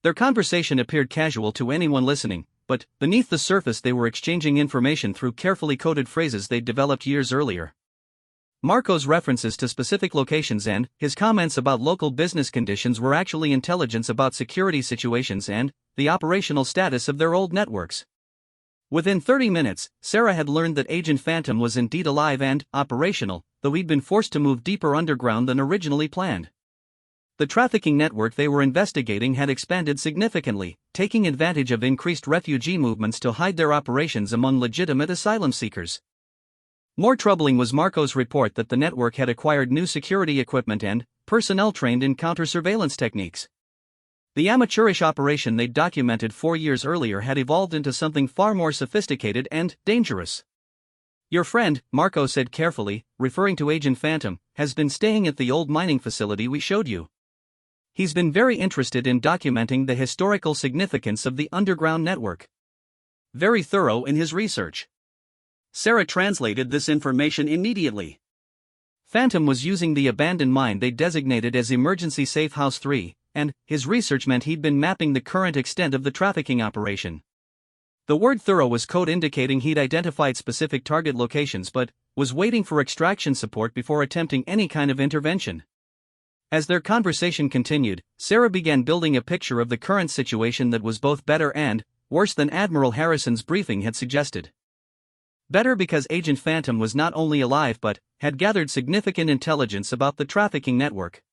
Their conversation appeared casual to anyone listening, but beneath the surface they were exchanging information through carefully coded phrases they'd developed years earlier. Marko's references to specific locations and his comments about local business conditions were actually intelligence about security situations and the operational status of their old networks. Within 30 minutes, Sarah had learned that Agent Phantom was indeed alive and operational, though he'd been forced to move deeper underground than originally planned. The trafficking network they were investigating had expanded significantly, taking advantage of increased refugee movements to hide their operations among legitimate asylum seekers. More troubling was Marko's report that the network had acquired new security equipment and personnel trained in counter-surveillance techniques. The amateurish operation they'd documented 4 years earlier had evolved into something far more sophisticated and dangerous. "Your friend," Marko said carefully, referring to Agent Phantom, "has been staying at the old mining facility we showed you. He's been very interested in documenting the historical significance of the underground network. Very thorough in his research." Sarah translated this information immediately. Phantom was using the abandoned mine they designated as Emergency Safe House 3, and his research meant he'd been mapping the current extent of the trafficking operation. The word thorough was code indicating he'd identified specific target locations but was waiting for extraction support before attempting any kind of intervention. As their conversation continued, Sarah began building a picture of the current situation that was both better and worse than Admiral Harrison's briefing had suggested. Better because Agent Phantom was not only alive but had gathered significant intelligence about the trafficking network.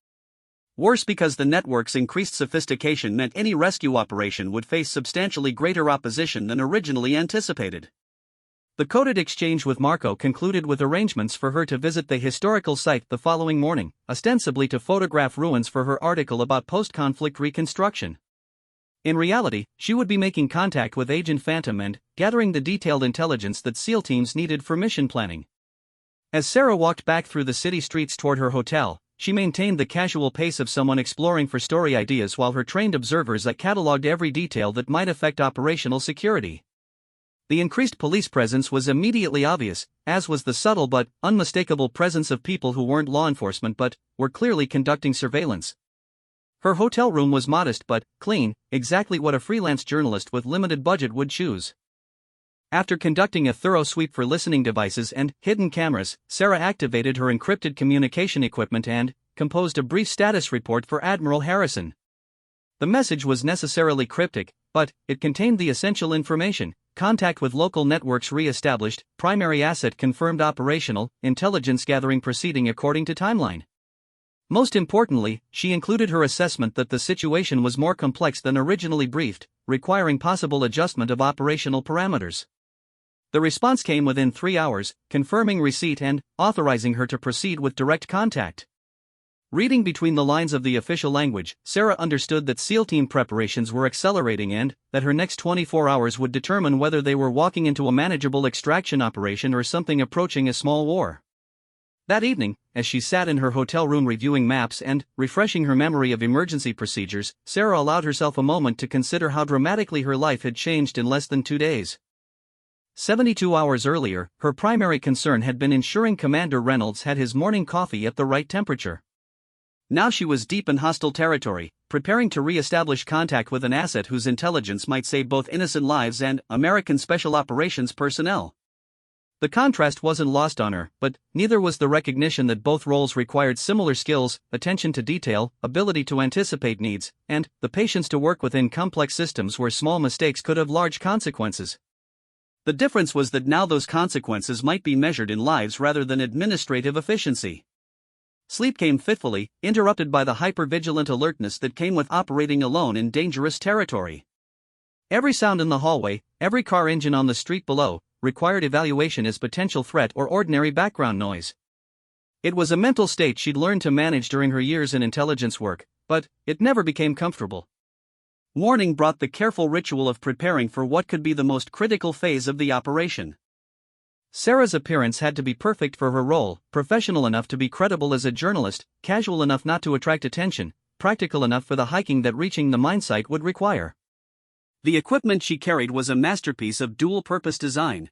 Worse, because the network's increased sophistication meant any rescue operation would face substantially greater opposition than originally anticipated. The coded exchange with Marco concluded with arrangements for her to visit the historical site the following morning, ostensibly to photograph ruins for her article about post-conflict reconstruction. In reality, she would be making contact with Agent Phantom and gathering the detailed intelligence that SEAL teams needed for mission planning. As Sarah walked back through the city streets toward her hotel, she maintained the casual pace of someone exploring for story ideas while her trained observers catalogued every detail that might affect operational security. The increased police presence was immediately obvious, as was the subtle but unmistakable presence of people who weren't law enforcement but were clearly conducting surveillance. Her hotel room was modest but clean, exactly what a freelance journalist with limited budget would choose. After conducting a thorough sweep for listening devices and hidden cameras, Sarah activated her encrypted communication equipment and composed a brief status report for Admiral Harrison. The message was necessarily cryptic, but it contained the essential information: contact with local networks re-established, primary asset confirmed operational, intelligence gathering proceeding according to timeline. Most importantly, she included her assessment that the situation was more complex than originally briefed, requiring possible adjustment of operational parameters. The response came within 3 hours, confirming receipt and authorizing her to proceed with direct contact. Reading between the lines of the official language, Sarah understood that SEAL team preparations were accelerating and that her next 24 hours would determine whether they were walking into a manageable extraction operation or something approaching a small war. That evening, as she sat in her hotel room reviewing maps and refreshing her memory of emergency procedures, Sarah allowed herself a moment to consider how dramatically her life had changed in less than 2 days. 72 hours earlier, her primary concern had been ensuring Commander Reynolds had his morning coffee at the right temperature. Now she was deep in hostile territory, preparing to re-establish contact with an asset whose intelligence might save both innocent lives and American Special Operations personnel. The contrast wasn't lost on her, but neither was the recognition that both roles required similar skills, attention to detail, ability to anticipate needs, and the patience to work within complex systems where small mistakes could have large consequences. The difference was that now those consequences might be measured in lives rather than administrative efficiency. Sleep came fitfully, interrupted by the hyper-vigilant alertness that came with operating alone in dangerous territory. Every sound in the hallway, every car engine on the street below, required evaluation as potential threat or ordinary background noise. It was a mental state she'd learned to manage during her years in intelligence work, but it never became comfortable. Morning brought the careful ritual of preparing for what could be the most critical phase of the operation. Sarah's appearance had to be perfect for her role, professional enough to be credible as a journalist, casual enough not to attract attention, practical enough for the hiking that reaching the mine site would require. The equipment she carried was a masterpiece of dual-purpose design.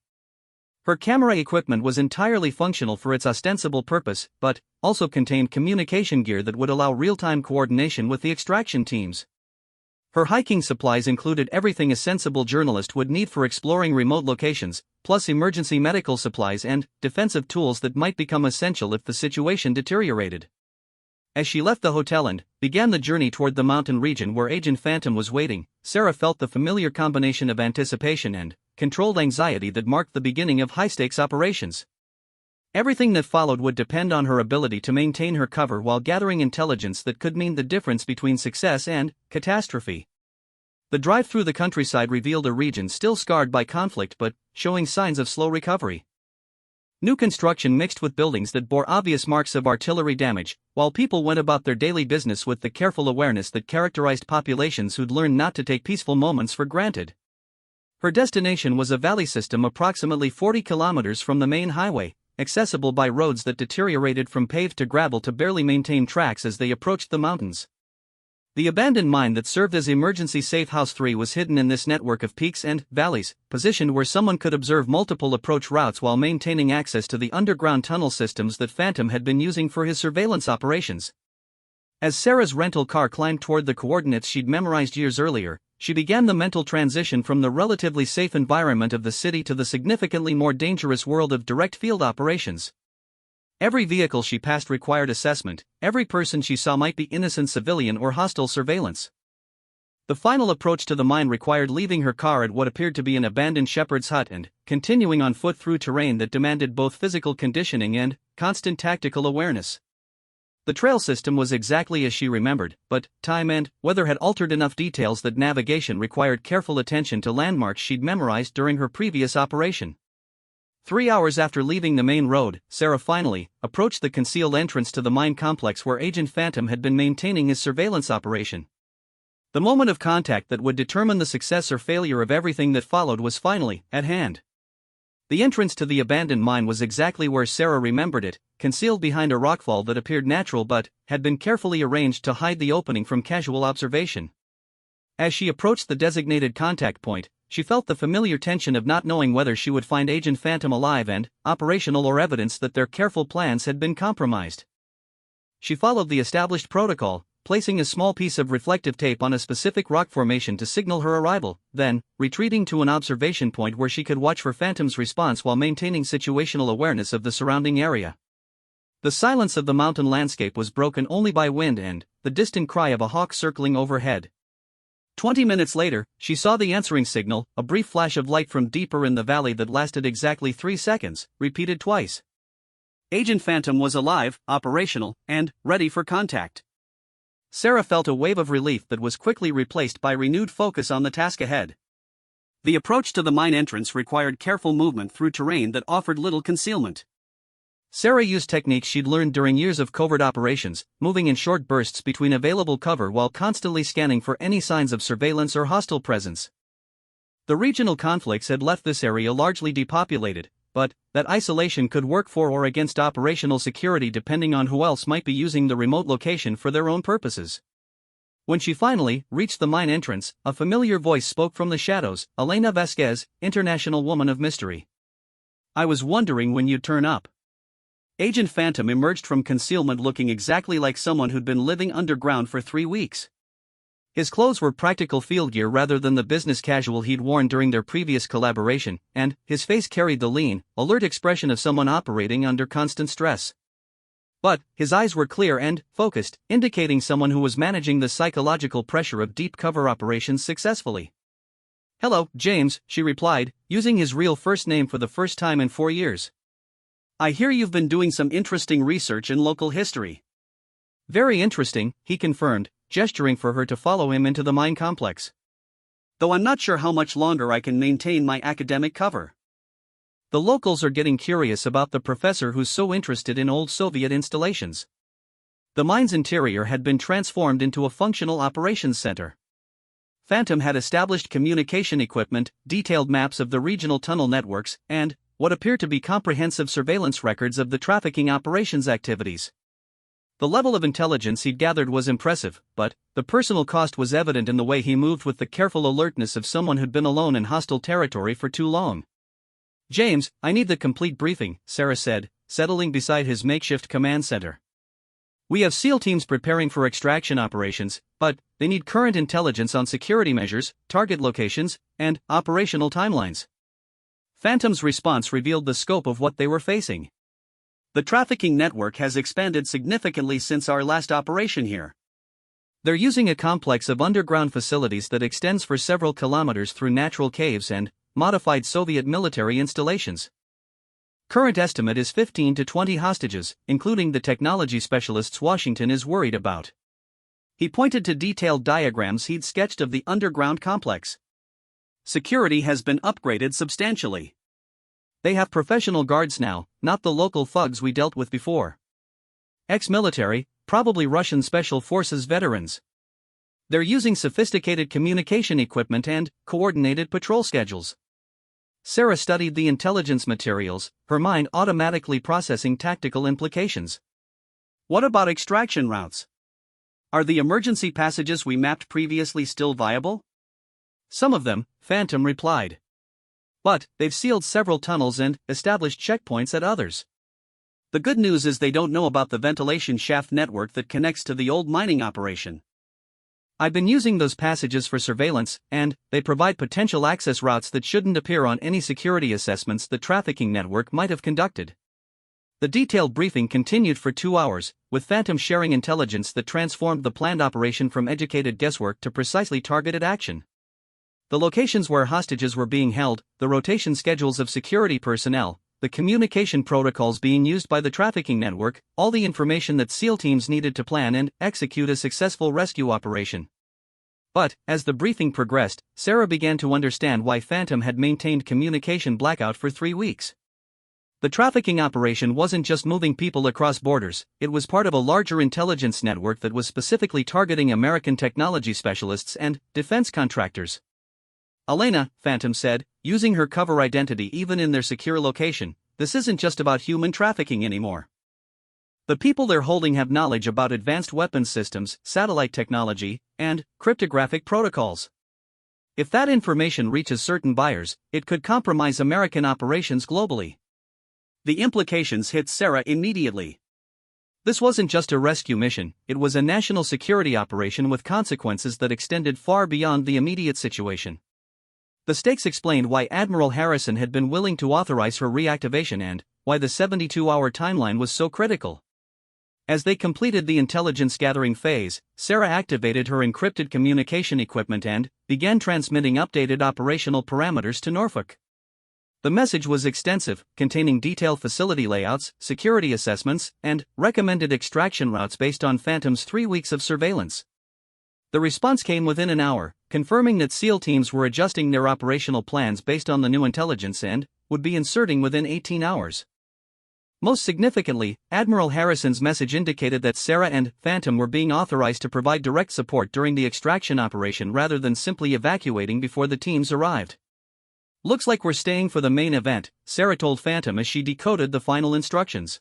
Her camera equipment was entirely functional for its ostensible purpose, but also contained communication gear that would allow real-time coordination with the extraction teams. Her hiking supplies included everything a sensible journalist would need for exploring remote locations, plus emergency medical supplies and defensive tools that might become essential if the situation deteriorated. As she left the hotel and began the journey toward the mountain region where Agent Phantom was waiting, Sarah felt the familiar combination of anticipation and controlled anxiety that marked the beginning of high-stakes operations. Everything that followed would depend on her ability to maintain her cover while gathering intelligence that could mean the difference between success and catastrophe. The drive through the countryside revealed a region still scarred by conflict but showing signs of slow recovery. New construction mixed with buildings that bore obvious marks of artillery damage, while people went about their daily business with the careful awareness that characterized populations who'd learned not to take peaceful moments for granted. Her destination was a valley system approximately 40 kilometers from the main highway, accessible by roads that deteriorated from paved to gravel to barely maintain tracks as they approached the mountains. The abandoned mine that served as Emergency Safe House 3 was hidden in this network of peaks and valleys, positioned where someone could observe multiple approach routes while maintaining access to the underground tunnel systems that Phantom had been using for his surveillance operations. As Sarah's rental car climbed toward the coordinates she'd memorized years earlier, she began the mental transition from the relatively safe environment of the city to the significantly more dangerous world of direct field operations. Every vehicle she passed required assessment, every person she saw might be innocent civilian or hostile surveillance. The final approach to the mine required leaving her car at what appeared to be an abandoned shepherd's hut and continuing on foot through terrain that demanded both physical conditioning and constant tactical awareness. The trail system was exactly as she remembered, but time and weather had altered enough details that navigation required careful attention to landmarks she'd memorized during her previous operation. 3 hours after leaving the main road, Sarah finally approached the concealed entrance to the mine complex where Agent Phantom had been maintaining his surveillance operation. The moment of contact that would determine the success or failure of everything that followed was finally at hand. The entrance to the abandoned mine was exactly where Sarah remembered it, concealed behind a rockfall that appeared natural but had been carefully arranged to hide the opening from casual observation. As she approached the designated contact point, she felt the familiar tension of not knowing whether she would find Agent Phantom alive and operational or evidence that their careful plans had been compromised. She followed the established protocol, placing a small piece of reflective tape on a specific rock formation to signal her arrival, then retreating to an observation point where she could watch for Phantom's response while maintaining situational awareness of the surrounding area. The silence of the mountain landscape was broken only by wind and the distant cry of a hawk circling overhead. 20 minutes later, she saw the answering signal, a brief flash of light from deeper in the valley that lasted exactly 3 seconds, repeated twice. Agent Phantom was alive, operational, and ready for contact. Sarah felt a wave of relief that was quickly replaced by renewed focus on the task ahead. The approach to the mine entrance required careful movement through terrain that offered little concealment. Sarah used techniques she'd learned during years of covert operations, moving in short bursts between available cover while constantly scanning for any signs of surveillance or hostile presence. The regional conflicts had left this area largely depopulated, but that isolation could work for or against operational security depending on who else might be using the remote location for their own purposes. When she finally reached the mine entrance, a familiar voice spoke from the shadows, Elena Vasquez, International Woman of Mystery. "I was wondering when you'd turn up." Agent Phantom emerged from concealment looking exactly like someone who'd been living underground for 3 weeks. His clothes were practical field gear rather than the business casual he'd worn during their previous collaboration, and his face carried the lean, alert expression of someone operating under constant stress. But his eyes were clear and focused, indicating someone who was managing the psychological pressure of deep cover operations successfully. "Hello, James," she replied, using his real first name for the first time in 4 years. "I hear you've been doing some interesting research in local history." "Very interesting," he confirmed, gesturing for her to follow him into the mine complex. "Though I'm not sure how much longer I can maintain my academic cover. The locals are getting curious about the professor who's so interested in old Soviet installations." The mine's interior had been transformed into a functional operations center. Phantom had established communication equipment, detailed maps of the regional tunnel networks, and what appeared to be comprehensive surveillance records of the trafficking operations activities. The level of intelligence he'd gathered was impressive, but the personal cost was evident in the way he moved with the careful alertness of someone who'd been alone in hostile territory for too long. "James, I need the complete briefing," Sarah said, settling beside his makeshift command center. "We have SEAL teams preparing for extraction operations, but they need current intelligence on security measures, target locations, and operational timelines." Phantom's response revealed the scope of what they were facing. "The trafficking network has expanded significantly since our last operation here. They're using a complex of underground facilities that extends for several kilometers through natural caves and modified Soviet military installations. Current estimate is 15 to 20 hostages, including the technology specialists Washington is worried about." He pointed to detailed diagrams he'd sketched of the underground complex. "Security has been upgraded substantially. They have professional guards now, not the local thugs we dealt with before. Ex-military, probably Russian Special Forces veterans. They're using sophisticated communication equipment and coordinated patrol schedules." Sarah studied the intelligence materials, her mind automatically processing tactical implications. "What about extraction routes? Are the emergency passages we mapped previously still viable?" "Some of them," Phantom replied. "But they've sealed several tunnels and established checkpoints at others. The good news is they don't know about the ventilation shaft network that connects to the old mining operation. I've been using those passages for surveillance, and they provide potential access routes that shouldn't appear on any security assessments the trafficking network might have conducted." The detailed briefing continued for 2 hours, with Phantom sharing intelligence that transformed the planned operation from educated guesswork to precisely targeted action. The locations where hostages were being held, the rotation schedules of security personnel, the communication protocols being used by the trafficking network, all the information that SEAL teams needed to plan and execute a successful rescue operation. But, as the briefing progressed, Sarah began to understand why Phantom had maintained communication blackout for 3 weeks. The trafficking operation wasn't just moving people across borders, it was part of a larger intelligence network that was specifically targeting American technology specialists and defense contractors. Elena, Phantom said, using her cover identity even in their secure location, this isn't just about human trafficking anymore. The people they're holding have knowledge about advanced weapons systems, satellite technology, and cryptographic protocols. If that information reaches certain buyers, it could compromise American operations globally. The implications hit Sarah immediately. This wasn't just a rescue mission, it was a national security operation with consequences that extended far beyond the immediate situation. The stakes explained why Admiral Harrison had been willing to authorize her reactivation and why the 72-hour timeline was so critical. As they completed the intelligence gathering phase, Sarah activated her encrypted communication equipment and began transmitting updated operational parameters to Norfolk. The message was extensive, containing detailed facility layouts, security assessments, and recommended extraction routes based on Phantom's 3 weeks of surveillance. The response came within an hour, confirming that SEAL teams were adjusting their operational plans based on the new intelligence and would be inserting within 18 hours. Most significantly, Admiral Harrison's message indicated that Sarah and Phantom were being authorized to provide direct support during the extraction operation rather than simply evacuating before the teams arrived. "Looks like we're staying for the main event," Sarah told Phantom as she decoded the final instructions.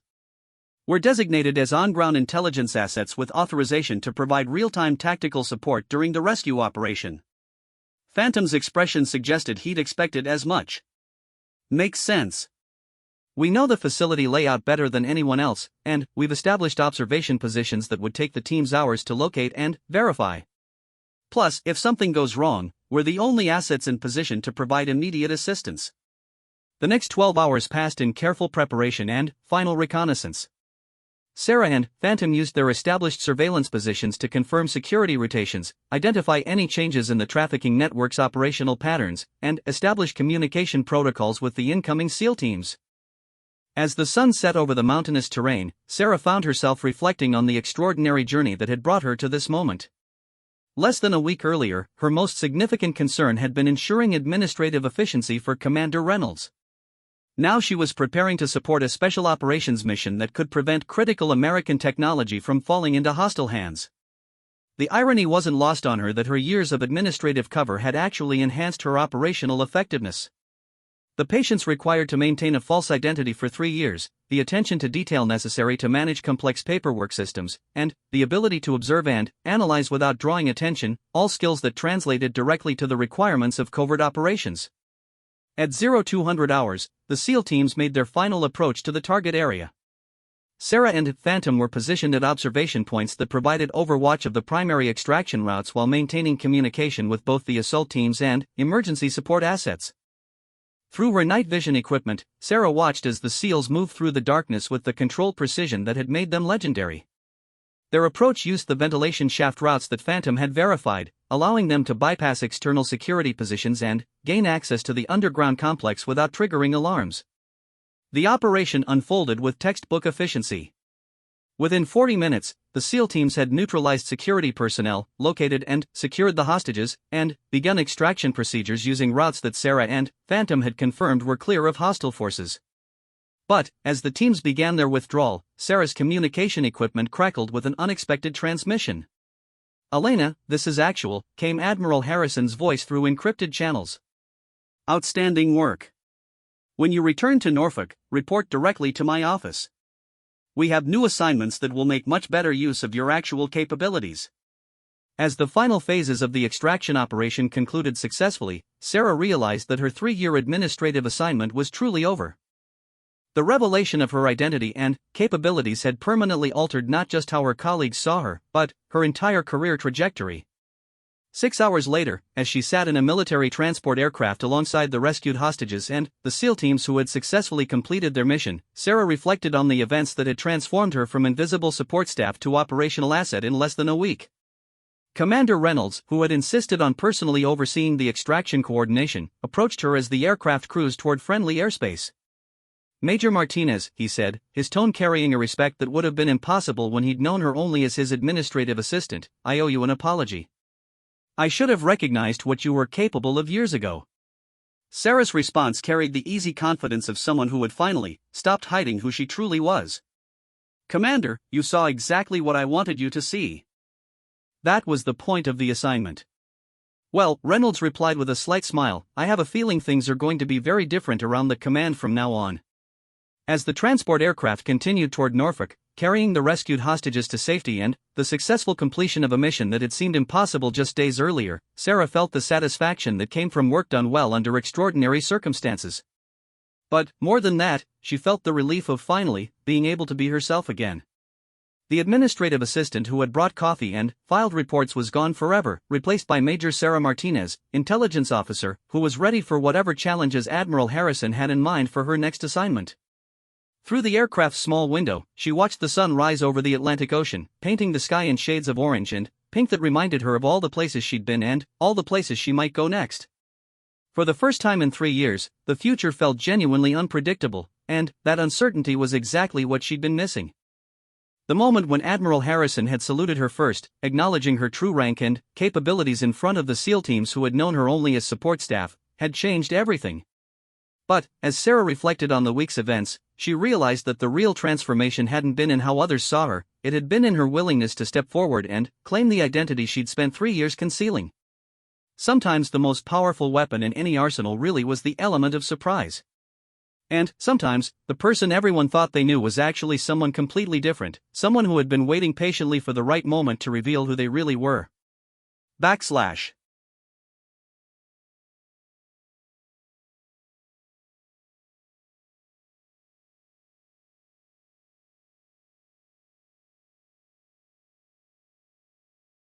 "We're designated as on-ground intelligence assets with authorization to provide real-time tactical support during the rescue operation." Phantom's expression suggested he'd expected as much. "Makes sense. We know the facility layout better than anyone else, and we've established observation positions that would take the teams hours to locate and verify. Plus, if something goes wrong, we're the only assets in position to provide immediate assistance." The next 12 hours passed in careful preparation and final reconnaissance. Sarah and Phantom used their established surveillance positions to confirm security rotations, identify any changes in the trafficking network's operational patterns, and establish communication protocols with the incoming SEAL teams. As the sun set over the mountainous terrain, Sarah found herself reflecting on the extraordinary journey that had brought her to this moment. Less than a week earlier, her most significant concern had been ensuring administrative efficiency for Commander Reynolds. Now she was preparing to support a special operations mission that could prevent critical American technology from falling into hostile hands. The irony wasn't lost on her that her years of administrative cover had actually enhanced her operational effectiveness. The patience required to maintain a false identity for 3 years, the attention to detail necessary to manage complex paperwork systems, and the ability to observe and analyze without drawing attention, all skills that translated directly to the requirements of covert operations. At 0200 hours, the SEAL teams made their final approach to the target area. Sarah and Phantom were positioned at observation points that provided overwatch of the primary extraction routes while maintaining communication with both the assault teams and emergency support assets. Through her night vision equipment, Sarah watched as the SEALs moved through the darkness with the controlled precision that had made them legendary. Their approach used the ventilation shaft routes that Phantom had verified, allowing them to bypass external security positions and gain access to the underground complex without triggering alarms. The operation unfolded with textbook efficiency. Within 40 minutes, the SEAL teams had neutralized security personnel, located and secured the hostages, and begun extraction procedures using routes that Sarah and Phantom had confirmed were clear of hostile forces. But, as the teams began their withdrawal, Sarah's communication equipment crackled with an unexpected transmission. "Elena, this is actual," came Admiral Harrison's voice through encrypted channels. "Outstanding work. When you return to Norfolk, report directly to my office. We have new assignments that will make much better use of your actual capabilities." As the final phases of the extraction operation concluded successfully, Sarah realized that her 3-year administrative assignment was truly over. The revelation of her identity and capabilities had permanently altered not just how her colleagues saw her, but her entire career trajectory. 6 hours later, as she sat in a military transport aircraft alongside the rescued hostages and the SEAL teams who had successfully completed their mission, Sarah reflected on the events that had transformed her from invisible support staff to operational asset in less than a week. Commander Reynolds, who had insisted on personally overseeing the extraction coordination, approached her as the aircraft cruised toward friendly airspace. Major Martinez, he said, his tone carrying a respect that would have been impossible when he'd known her only as his administrative assistant, I owe you an apology. I should have recognized what you were capable of years ago. Sarah's response carried the easy confidence of someone who had finally stopped hiding who she truly was. Commander, you saw exactly what I wanted you to see. That was the point of the assignment. Well, Reynolds replied with a slight smile, I have a feeling things are going to be very different around the command from now on. As the transport aircraft continued toward Norfolk, carrying the rescued hostages to safety and the successful completion of a mission that had seemed impossible just days earlier, Sarah felt the satisfaction that came from work done well under extraordinary circumstances. But, more than that, she felt the relief of finally being able to be herself again. The administrative assistant who had brought coffee and filed reports was gone forever, replaced by Major Sarah Martinez, intelligence officer, who was ready for whatever challenges Admiral Harrison had in mind for her next assignment. Through the aircraft's small window, she watched the sun rise over the Atlantic Ocean, painting the sky in shades of orange and pink that reminded her of all the places she'd been and all the places she might go next. For the first time in 3 years, the future felt genuinely unpredictable, and that uncertainty was exactly what she'd been missing. The moment when Admiral Harrison had saluted her first, acknowledging her true rank and capabilities in front of the SEAL teams who had known her only as support staff, had changed everything. But, as Sarah reflected on the week's events, she realized that the real transformation hadn't been in how others saw her, it had been in her willingness to step forward and claim the identity she'd spent 3 years concealing. Sometimes the most powerful weapon in any arsenal really was the element of surprise. And, sometimes, the person everyone thought they knew was actually someone completely different, someone who had been waiting patiently for the right moment to reveal who they really were. /